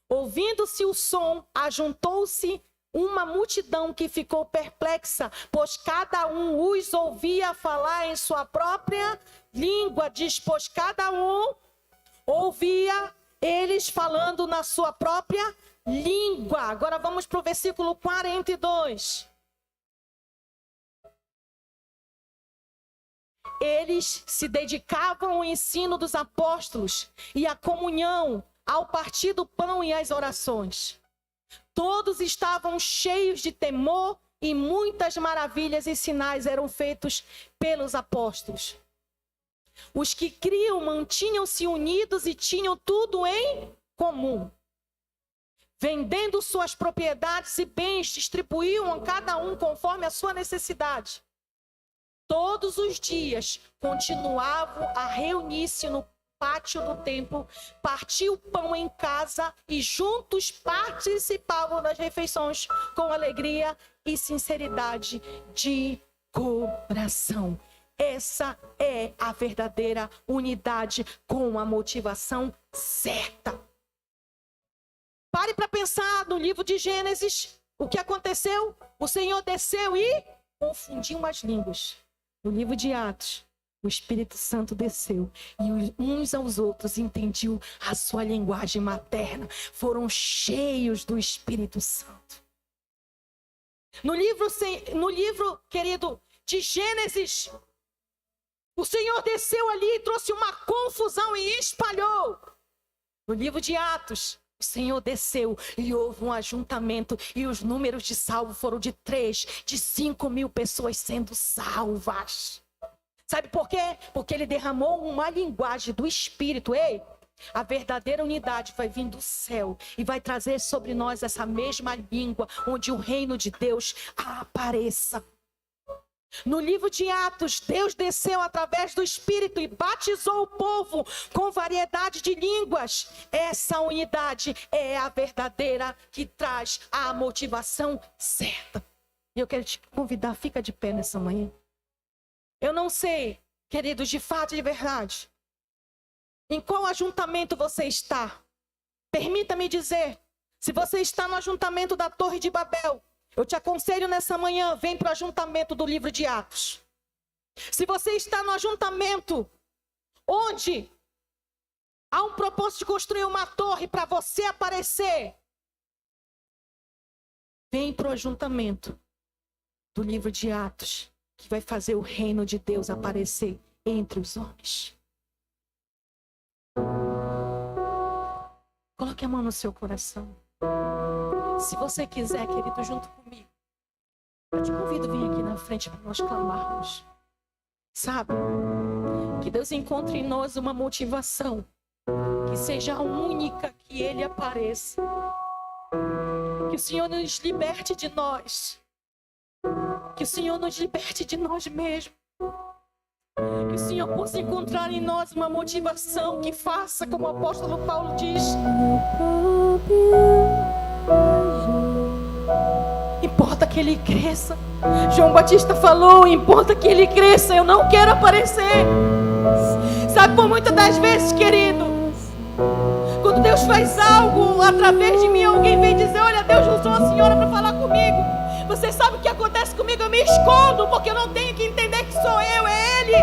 Ouvindo-se o som, ajuntou-se uma multidão que ficou perplexa, pois cada um os ouvia falar em sua própria língua. Diz, pois cada um ouvia eles falando na sua própria língua. Agora vamos para o versículo 42. Eles se dedicavam ao ensino dos apóstolos e à comunhão, ao partir do pão e às orações. Todos estavam cheios de temor e muitas maravilhas e sinais eram feitos pelos apóstolos. Os que criam mantinham-se unidos e tinham tudo em comum. Vendendo suas propriedades e bens, distribuíam a cada um conforme a sua necessidade. Todos os dias continuavam a reunir-se no pátio do templo, partiam o pão em casa e juntos participavam das refeições com alegria e sinceridade de coração. Essa é a verdadeira unidade com a motivação certa. Pare para pensar no livro de Gênesis. O que aconteceu? O Senhor desceu e confundiu as línguas. No livro de Atos, o Espírito Santo desceu e uns aos outros entendiam a sua linguagem materna. Foram cheios do Espírito Santo. No livro, querido, de Gênesis, o Senhor desceu ali e trouxe uma confusão e espalhou. No livro de Atos, o Senhor desceu e houve um ajuntamento e os números de salvos foram de 5.000 pessoas sendo salvas. Sabe por quê? Porque ele derramou uma linguagem do Espírito. Ei, a verdadeira unidade vai vir do céu e vai trazer sobre nós essa mesma língua, onde o reino de Deus apareça. No livro de Atos, Deus desceu através do Espírito e batizou o povo com variedade de línguas. Essa unidade é a verdadeira que traz a motivação certa. E eu quero te convidar, fica de pé nessa manhã. Eu não sei, queridos, de fato e de verdade, em qual ajuntamento você está. Permita-me dizer, se você está no ajuntamento da Torre de Babel, eu te aconselho nessa manhã, vem para o ajuntamento do livro de Atos. Se você está no ajuntamento onde há um propósito de construir uma torre para você aparecer, vem para o ajuntamento do livro de Atos, que vai fazer o reino de Deus aparecer entre os homens. Coloque a mão no seu coração. Se você quiser, querido, junto comigo, eu te convido a vir aqui na frente para nós clamarmos. Sabe? Que Deus encontre em nós uma motivação que seja a única que Ele apareça. Que o Senhor nos liberte de nós. Que o Senhor nos liberte de nós mesmos. Que o Senhor possa encontrar em nós uma motivação que faça, como o apóstolo Paulo diz, importa que ele cresça. João Batista falou, importa que ele cresça, eu não quero aparecer. Sabe, por muitas das vezes, querido, quando Deus faz algo através de mim, alguém vem dizer, olha, Deus usou a senhora para falar comigo. Você sabe o que acontece comigo? Eu me escondo, porque eu não tenho que entender que sou eu, é Ele.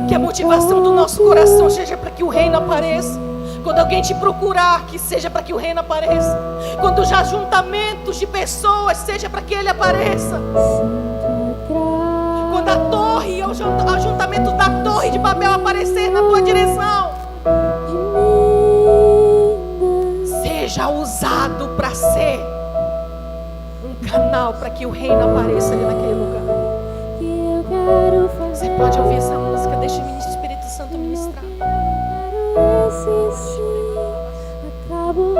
Que a motivação do nosso coração seja para que o reino apareça. Quando alguém te procurar, que seja para que o reino apareça. Quando os ajuntamentos de pessoas, seja para que ele apareça. Quando a torre, o ajuntamento da Torre de Babel aparecer na tua direção, seja usado para ser um canal para que o reino apareça ali naquele lugar. Você pode ouvir essa música, deixa o Espírito Santo ministrar. Acabo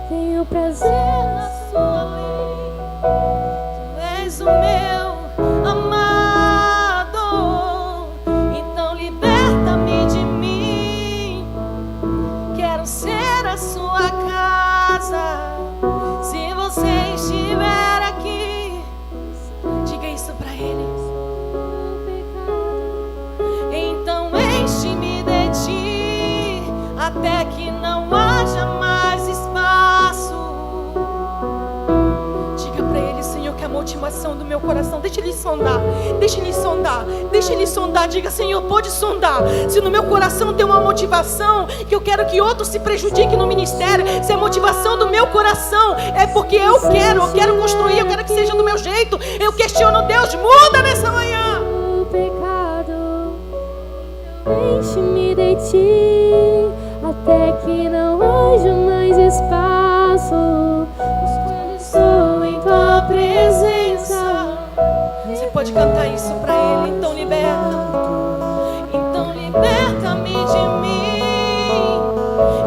tenho prazer na sua lei. Tu és o meu amado, então liberta-me de mim. Quero ser a sua casa. Se você estiver aqui, diga isso pra ele. Então enche-me de ti, até que não haja mais espaço. Diga pra ele, Senhor, que a motivação do meu coração, deixa ele sondar, deixa ele sondar, deixa ele sondar. Diga, Senhor, pode sondar. Se no meu coração tem uma motivação que eu quero que outro se prejudique no ministério, se a motivação do meu coração é porque eu quero construir, eu quero que seja do meu jeito, eu questiono Deus, muda nessa manhã. O pecado, enche-me de ti, até que não haja mais espaço. Quando estou em tua presença. Você pode cantar isso pra ele. Então liberta-me de mim.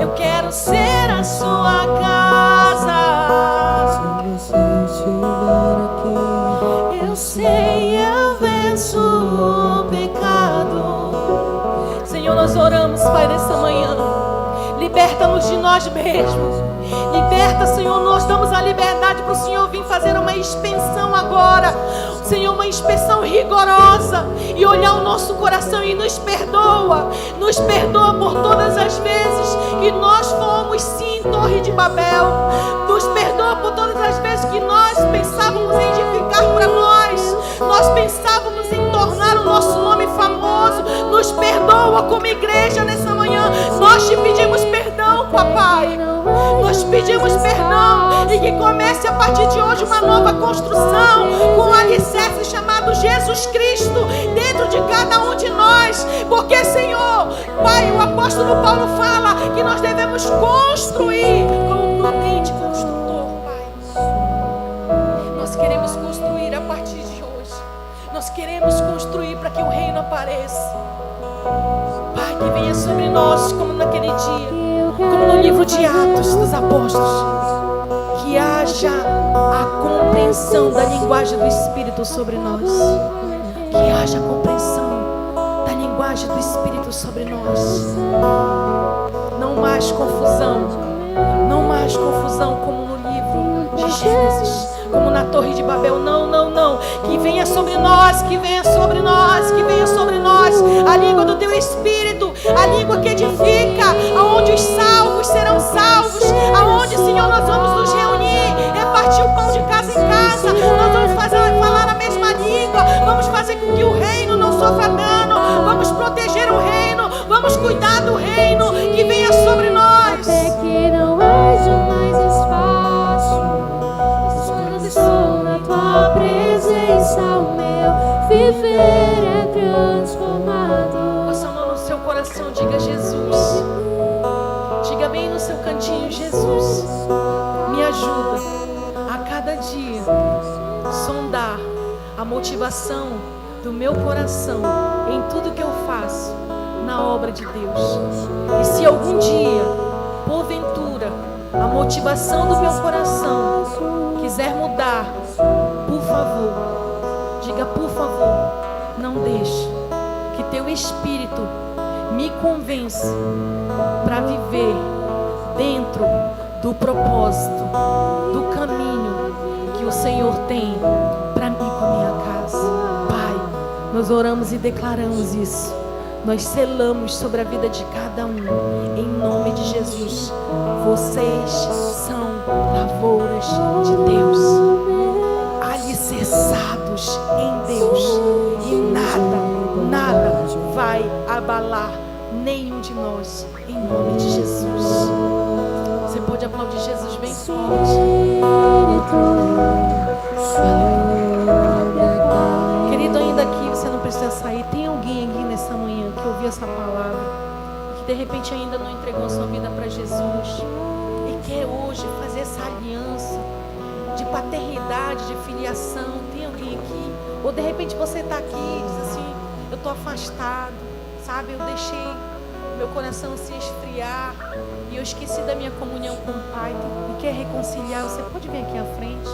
Eu quero ser a sua casa. Se você estiver aqui, eu sei, eu venço o pecado. Senhor, nós oramos, Pai, nessa manhã. Liberta-nos de nós mesmos. Liberta, Senhor, nós damos a liberdade para o Senhor vir fazer uma inspeção agora. Senhor, uma inspeção rigorosa e olhar o nosso coração e nos perdoa. Nos perdoa por todas as vezes que nós fomos, sim, Torre de Babel. Nos Nos perdoa por todas as vezes que nós pensávamos em edificar para nós. Nós pensávamos em tornar o nosso nome famoso. Nos perdoa como igreja nessa manhã. Nós te pedimos perdão, papai. Nós pedimos perdão e que comece a partir de hoje uma nova construção com um alicerce chamado Jesus Cristo dentro de cada um de nós. Porque, Senhor, Pai, o apóstolo Paulo fala que nós devemos construir como um prudente construtor, Pai. Nós queremos construir a partir de hoje. Nós queremos construir para que o reino apareça. Pai, que venha sobre nós como naquele dia, como no livro de Atos dos Apóstolos, que haja a compreensão da linguagem do Espírito sobre nós. Que haja a compreensão da linguagem do Espírito sobre nós. Não mais confusão. Não mais confusão como no livro de Gênesis, como na Torre de Babel. Não, não, não. Que venha sobre nós, que venha sobre nós, que venha sobre nós a língua do Teu Espírito, a língua que edifica, aonde os salvos serão salvos, aonde, Senhor, nós vamos nos reunir, repartir o pão de casa em casa, nós vamos falar a mesma língua, vamos fazer com que o reino não sofra dano, vamos proteger o reino, vamos cuidar do reino, que venha sobre nós. Até que não haja mais espaço, estou na Tua presença, o meu viver é transformado. Possa a mão no seu coração, diga Jesus. Diga bem no seu cantinho, Jesus, me ajuda a cada dia sondar a motivação do meu coração em tudo que eu faço na obra de Deus. E se algum dia, porventura, a motivação do meu coração quiser mudar, por favor, diga por favor, não deixe que Teu Espírito me convença para viver dentro do propósito, do caminho que o Senhor tem para mim com a minha casa. Pai, nós oramos e declaramos isso. Nós selamos sobre a vida de cada um, em nome de Jesus. Vocês são lavouras de Deus, alicerçados em Deus, e nada vai abalar nenhum de nós, em nome de Jesus. Você pode aplaudir Jesus bem forte. Querido, ainda aqui você não precisa sair. Tem alguém aqui nessa manhã que ouviu essa palavra, que de repente ainda não entregou sua vida para Jesus e quer hoje fazer essa aliança de paternidade, de filiação? Tem alguém aqui? Ou de repente você está aqui e diz assim: eu estou afastado, sabe? Eu deixei meu coração se esfriar e eu esqueci da minha comunhão com o Pai e quer reconciliar. Você pode vir aqui à frente.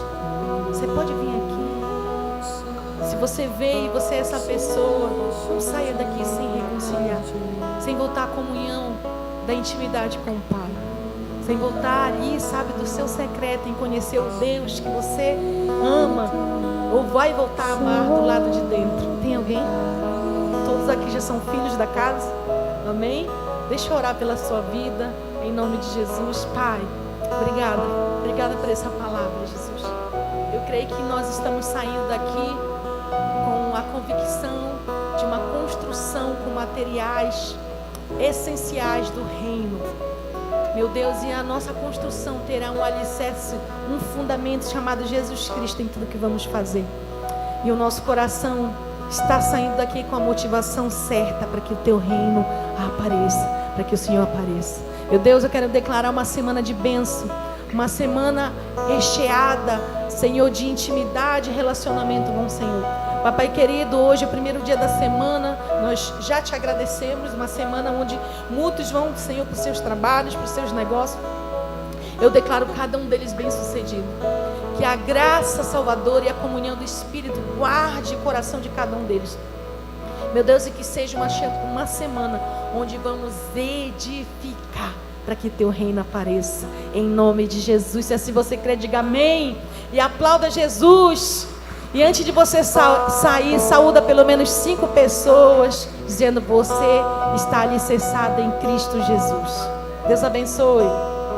Você pode vir aqui. Se você veio e você é essa pessoa, não saia daqui sem reconciliar, sem voltar à comunhão da intimidade com o Pai, sem voltar ali, sabe, do seu secreto, em conhecer o Deus que você ama ou vai voltar a amar do lado de dentro. Tem alguém? Todos aqui já são filhos da casa. Amém? Deixa eu orar pela sua vida, em nome de Jesus. Pai, obrigada por essa palavra, Jesus. Eu creio que nós estamos saindo daqui com a convicção de uma construção com materiais essenciais do reino. Meu Deus, e a nossa construção terá um alicerce, um fundamento chamado Jesus Cristo em tudo que vamos fazer. E o nosso coração está saindo daqui com a motivação certa para que o Teu reino apareça, para que o Senhor apareça. Meu Deus, eu quero declarar uma semana de bênção, uma semana recheada, Senhor, de intimidade e relacionamento com o Senhor. Papai querido, hoje é o primeiro dia da semana, nós já Te agradecemos, uma semana onde muitos vão, Senhor, para os seus trabalhos, para os seus negócios. Eu declaro cada um deles bem sucedido. Que a graça salvadora e a comunhão do Espírito guarde o coração de cada um deles. Meu Deus, e que seja uma semana onde vamos edificar para que Teu reino apareça, em nome de Jesus. Se assim você crê, diga amém e aplauda Jesus. E antes de você sair, saúda pelo menos 5 pessoas, dizendo: você está alicerçada em Cristo Jesus. Deus abençoe.